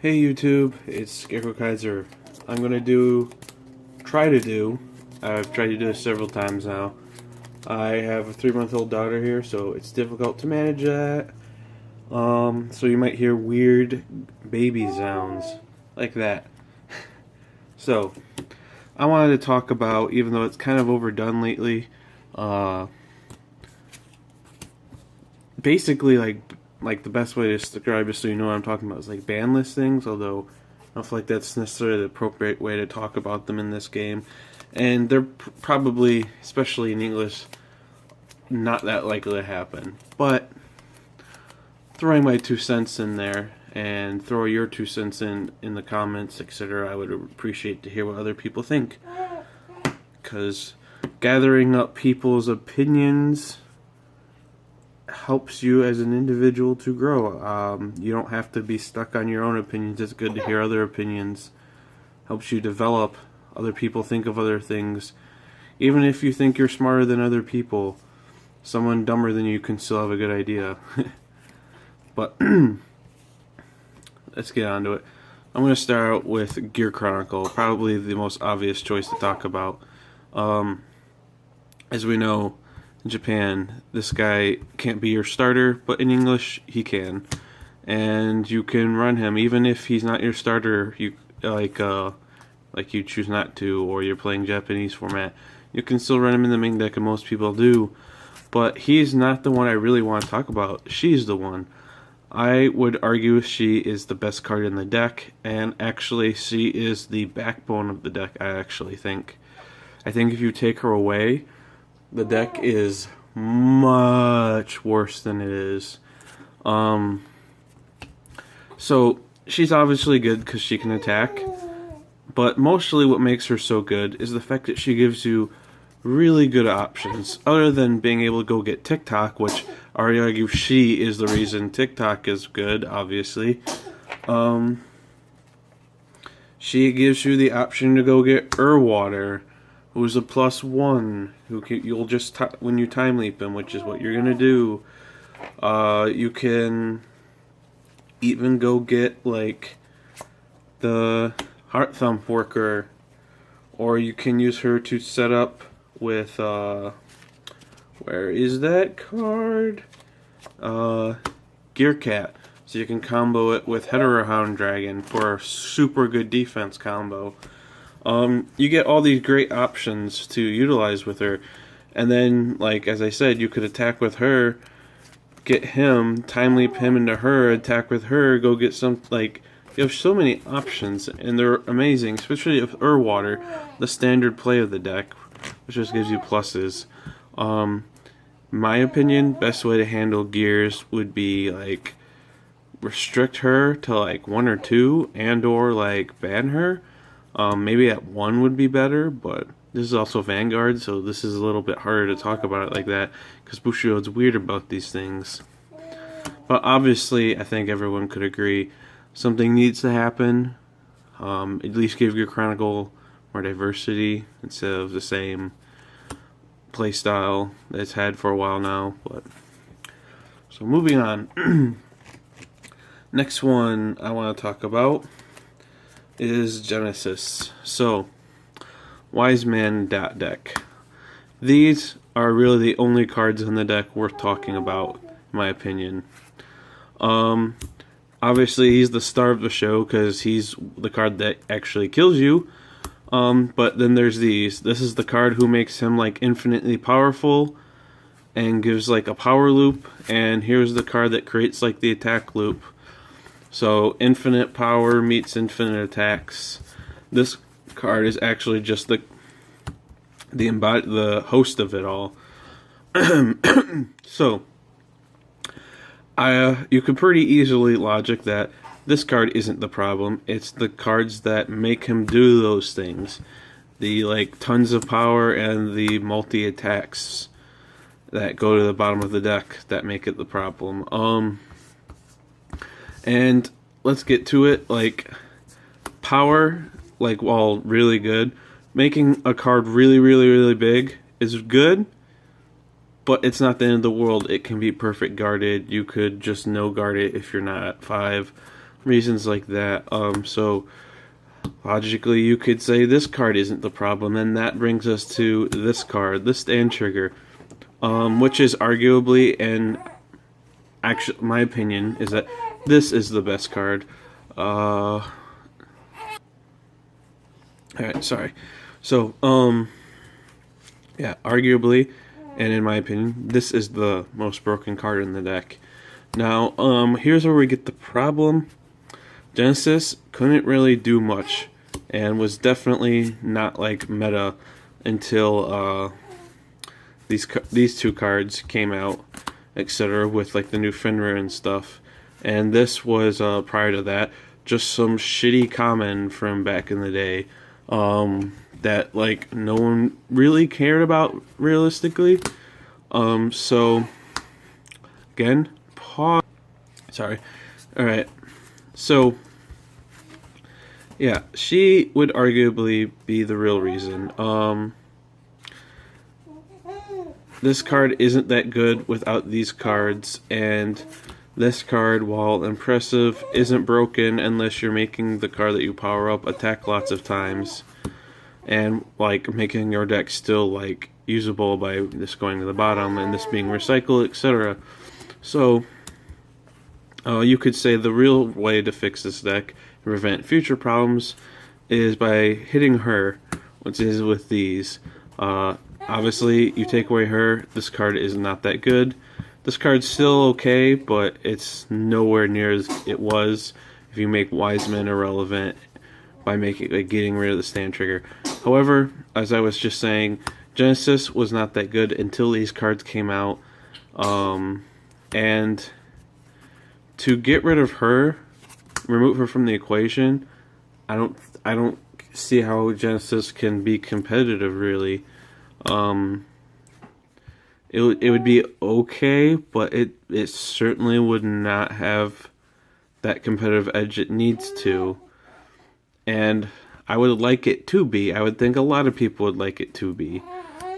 Hey YouTube, it's Scarecrow Kaiser. I'm gonna I've tried to do this several times now. I have a 3-month-old daughter here, so it's difficult to manage that. So you might hear weird baby sounds like that. So, I wanted to talk about, even though it's kind of overdone lately, basically like the best way to describe it so you know what I'm talking about is like ban listings, although I don't feel like that's necessarily the appropriate way to talk about them in this game. And they're probably, especially in English, not that likely to happen. But throwing my 2 cents in there and throw your 2 cents in the comments, etc. I would appreciate to hear what other people think. Because gathering up people's opinions helps you as an individual to grow. You don't have to be stuck on your own opinions. It's good to hear other opinions. Helps you develop. Other people think of other things. Even if you think you're smarter than other people, someone dumber than you can still have a good idea. But let's get on to it. I'm going to start out with Gear Chronicle, probably the most obvious choice to talk about. As we know, in Japan, this guy can't be your starter, but in English, he can. And you can run him, even if he's not your starter, you you choose not to, or you're playing Japanese format. You can still run him in the main deck, and most people do. But he's not the one I really want to talk about. She's the one. I would argue she is the best card in the deck, and actually she is the backbone of the deck, I actually think. I think if you take her away, the deck is much worse than it is. So she's obviously good because she can attack, but mostly what makes her so good is the fact that she gives you really good options, other than being able to go get TikTok, which I already argue she is the reason TikTok is good, obviously. She gives you the option to go get Water, who's a +1, you'll just when you time leap him, which is what you're gonna do. You can even go get like the Heart Thump Worker, or you can use her to set up with where is that card? Gear Cat. So you can combo it with Hound Dragon for a super good defense combo. You get all these great options to utilize with her, and then, like as I said, you could attack with her, get him, time leap him into her, attack with her, go get some, like, you have so many options, and they're amazing, especially with Water, the standard play of the deck, which just gives you pluses. My opinion, best way to handle gears would be, like, restrict her to, like, 1 or 2, and or, like, ban her. Maybe at 1 would be better, but this is also Vanguard, so this is a little bit harder to talk about it like that, because Bushiroad's weird about these things. But obviously, I think everyone could agree, something needs to happen. At least give your Chronicle more diversity, instead of the same playstyle that it's had for a while now. But so moving on. Next one I want to talk about is Genesis. So, Wise Man deck. These are really the only cards in the deck worth talking about, in my opinion. Obviously, he's the star of the show because he's the card that actually kills you. But then there's these. This is the card who makes him like infinitely powerful and gives like a power loop. And here's the card that creates like the attack loop. So infinite power meets infinite attacks. This card is actually just the host of it all. So you could pretty easily logic that this card isn't the problem. It's the cards that make him do those things. The like tons of power and the multi attacks that go to the bottom of the deck that make it the problem. And let's get to it. Like, power, like, while really good, making a card really, really, really big is good, but it's not the end of the world. It can be perfect guarded. You could just no guard it if you're not at 5. reasons like that. So logically, you could say this card isn't the problem, and that brings us to this card, the Stand Trigger, which is arguably, and actually, my opinion is that this is the best card. Alright, sorry. So, yeah, arguably, and in my opinion, this is the most broken card in the deck. Now, here's where we get the problem. Genesis couldn't really do much, and was definitely not like meta until these two cards came out, etc., with like the new Fenrir and stuff. And this was prior to that, just some shitty common from back in the day that like no one really cared about realistically. So again, pause. Sorry. All right. So yeah, she would arguably be the real reason. This card isn't that good without these cards, and this card, while impressive, isn't broken unless you're making the card that you power up attack lots of times, and like making your deck still like usable by this going to the bottom and this being recycled, etc. So you could say the real way to fix this deck and prevent future problems is by hitting her, which is with these. Obviously, you take away her, this card is not that good. This card's still okay, but it's nowhere near as it was if you make Wiseman irrelevant by getting rid of the Stand Trigger. However, as I was just saying, Genesis was not that good until these cards came out, and to get rid of her, remove her from the equation, I don't see how Genesis can be competitive really. It would be okay, but it certainly would not have that competitive edge it needs to. And I would like it to be. I would think a lot of people would like it to be.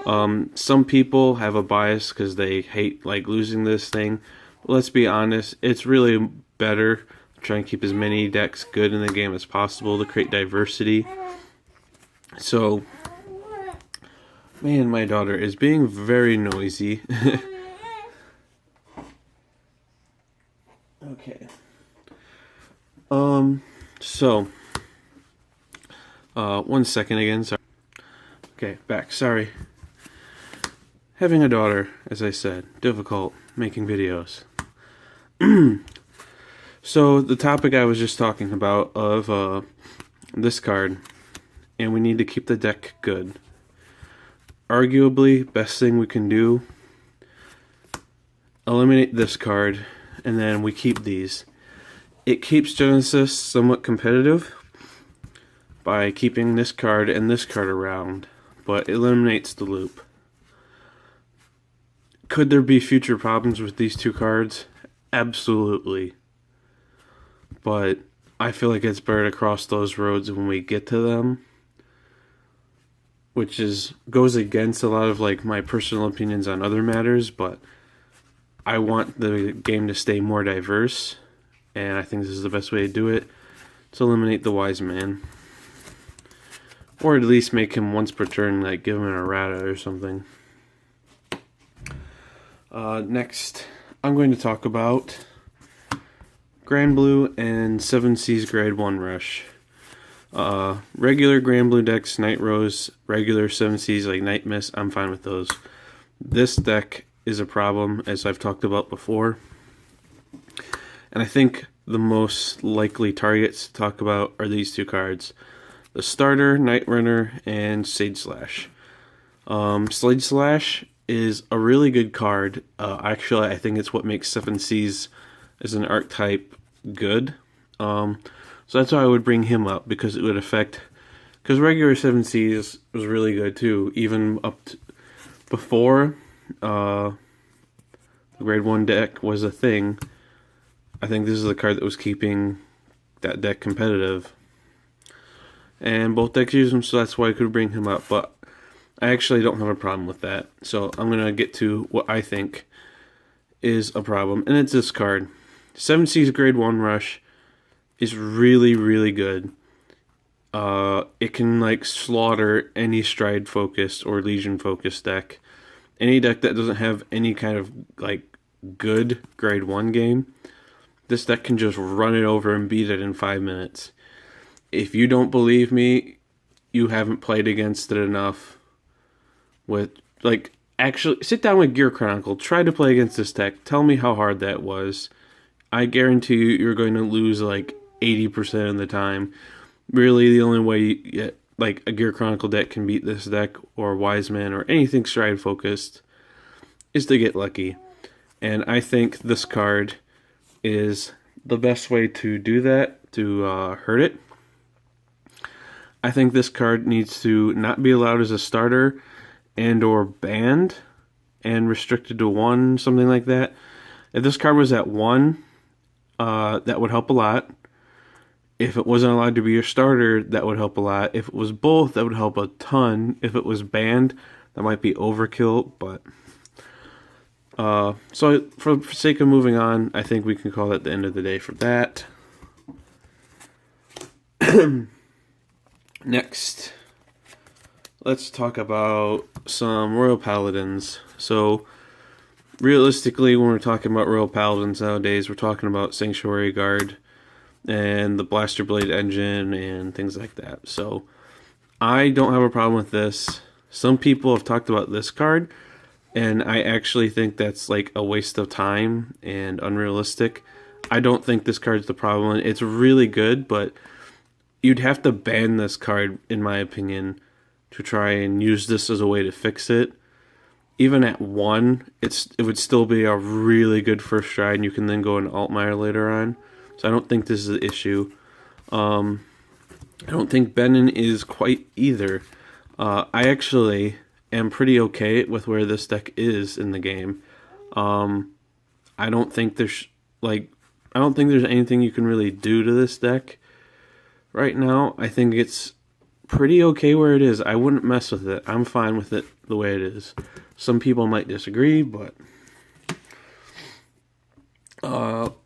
Some people have a bias because they hate like losing this thing. But let's be honest, it's really better to try and keep as many decks good in the game as possible to create diversity. So, man, my daughter is being very noisy. Okay. So, 1 second again, sorry. Okay, back, sorry. Having a daughter, as I said, difficult making videos. So, the topic I was just talking about of, this card, and we need to keep the deck good. Arguably, best thing we can do, eliminate this card, and then we keep these. It keeps Genesis somewhat competitive by keeping this card and this card around, but eliminates the loop. Could there be future problems with these two cards? Absolutely. But I feel like it's better to cross those roads when we get to them, which goes against a lot of like my personal opinions on other matters, but I want the game to stay more diverse, and I think this is the best way to do it, to eliminate the Wise Man. Or at least make him once per turn, like give him an errata or something. Next, I'm going to talk about Grand Blue and 7 Seas Grade 1 Rush. Regular Grand Blue decks, Night Rose, regular 7 Seas like Night Mist, I'm fine with those. This deck is a problem, as I've talked about before. And I think the most likely targets to talk about are these two cards. The starter, Night Runner, and Sage Slash. Sage Slash is a really good card. Actually, I think it's what makes 7 Seas as an archetype good. So that's why I would bring him up, because it would affect... Because regular 7 Seas was really good too, even up to before the Grade 1 deck was a thing. I think this is the card that was keeping that deck competitive. And both decks use him, so that's why I could bring him up. But I actually don't have a problem with that. So I'm going to get to what I think is a problem. And it's this card. 7 Seas Grade 1 Rush. is really, really good. It can like slaughter any stride focused or legion focused deck. Any deck that doesn't have any kind of like good grade 1 game, this deck can just run it over and beat it in 5 minutes. If you don't believe me, you haven't played against it enough. With like, actually sit down with Gear Chronicle, try to play against this deck, tell me how hard that was. I guarantee you're going to lose like 80% of the time. Really, the only way like a Gear Chronicle deck can beat this deck, or Wiseman, or anything stride focused, is to get lucky. And I think this card is the best way to do that, to hurt it. I think this card needs to not be allowed as a starter and or banned and restricted to 1, something like that. If this card was at 1, that would help a lot. If it wasn't allowed to be your starter, that would help a lot. If it was both, that would help a ton. If it was banned, that might be overkill, but so for sake of moving on, I think we can call that the end of the day for that. Next, let's talk about some Royal Paladins. So, realistically, when we're talking about Royal Paladins nowadays, we're talking about Sanctuary Guard and the Blaster Blade engine and things like that. So, I don't have a problem with this. Some people have talked about this card, and I actually think that's like a waste of time and unrealistic. I don't think this card's the problem. It's really good, but you'd have to ban this card, in my opinion, to try and use this as a way to fix it. Even at 1, it would still be a really good first stride, and you can then go into Altmaier later on. So I don't think this is an issue. I don't think Benin is quite either. I actually am pretty okay with where this deck is in the game. I don't think there's anything you can really do to this deck right now. I think it's pretty okay where it is. I wouldn't mess with it. I'm fine with it the way it is. Some people might disagree, but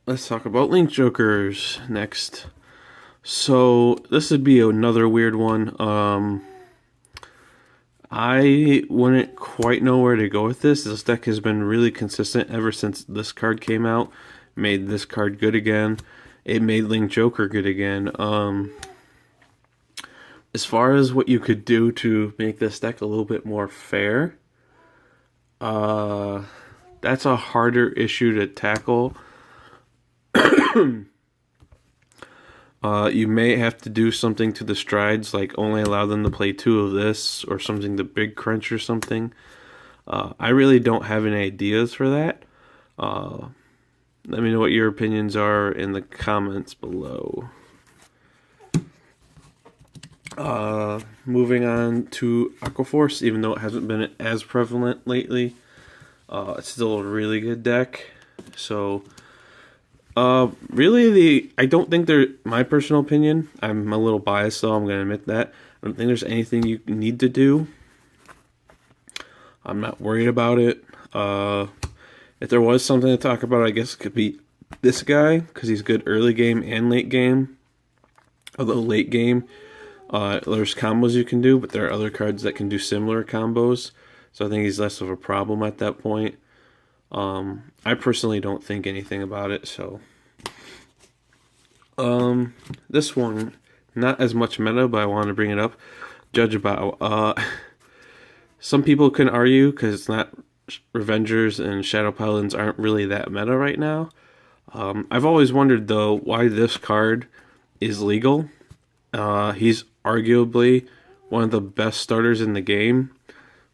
let's talk about Link Jokers next. So this would be another weird one. I wouldn't quite know where to go with this. This deck has been really consistent ever since this card came out. Made this card good again. It made Link Joker good again. As far as what you could do to make this deck a little bit more fair, that's a harder issue to tackle. You may have to do something to the strides, like only allow them to play 2 of this, or something to big crunch or something. I really don't have any ideas for that. Let me know what your opinions are in the comments below. Moving on to Aquaforce, even though it hasn't been as prevalent lately, it's still a really good deck. So, really, I don't think my personal opinion, I'm a little biased, so I'm going to admit that. I don't think there's anything you need to do. I'm not worried about it. If there was something to talk about, I guess it could be this guy, because he's good early game and late game. Although late game, there's combos you can do, but there are other cards that can do similar combos. So I think he's less of a problem at that point. I personally don't think anything about it, so. This one, not as much meta, but I want to bring it up. Judge Bao. Some people can argue, because it's not, Revengers and Shadow Paladins aren't really that meta right now. I've always wondered, though, why this card is legal. He's arguably one of the best starters in the game.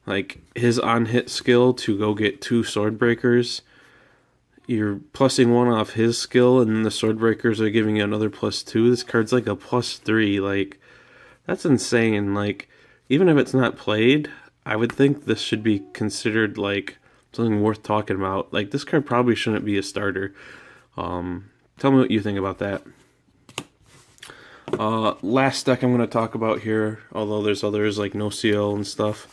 Like, his on-hit skill to go get 2 sword breakers, you're plussing 1 off his skill, and then the sword breakers are giving you another +2. This card's like a +3. Like, that's insane. Like, even if it's not played, I would think this should be considered like something worth talking about. Like, this card probably shouldn't be a starter. Tell me what you think about that. Last deck I'm going to talk about here, although there's others like No CL and stuff,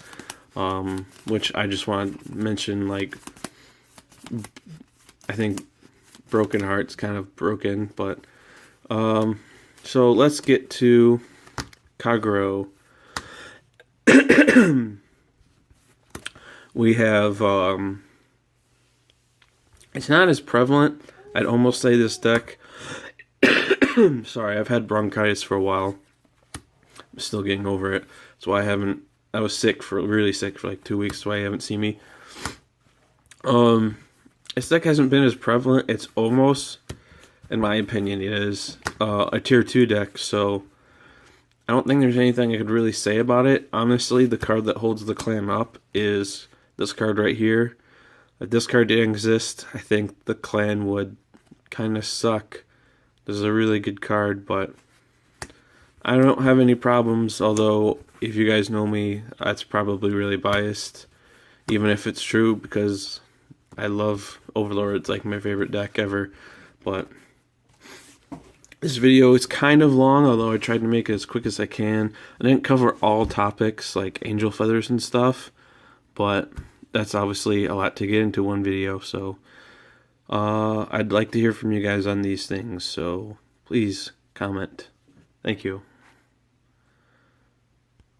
which I just want to mention. Like, I think Broken Heart's kind of broken, but So let's get to Kagero. We have, it's not as prevalent. I'd almost say this deck. Sorry, I've had bronchitis for a while. I'm still getting over it. That's why I was really sick for like 2 weeks, that's why you haven't seen me. This deck hasn't been as prevalent. It's almost, in my opinion, it is a tier 2 deck, so I don't think there's anything I could really say about it. Honestly, the card that holds the clan up is this card right here. If this card didn't exist, I think the clan would kind of suck. This is a really good card, but I don't have any problems, although if you guys know me, that's probably really biased, even if it's true, because I love Overlord. It's like my favorite deck ever. But this video is kind of long, although I tried to make it as quick as I can. I didn't cover all topics like angel feathers and stuff, but that's obviously a lot to get into one video, so I'd like to hear from you guys on these things, so please comment. Thank you.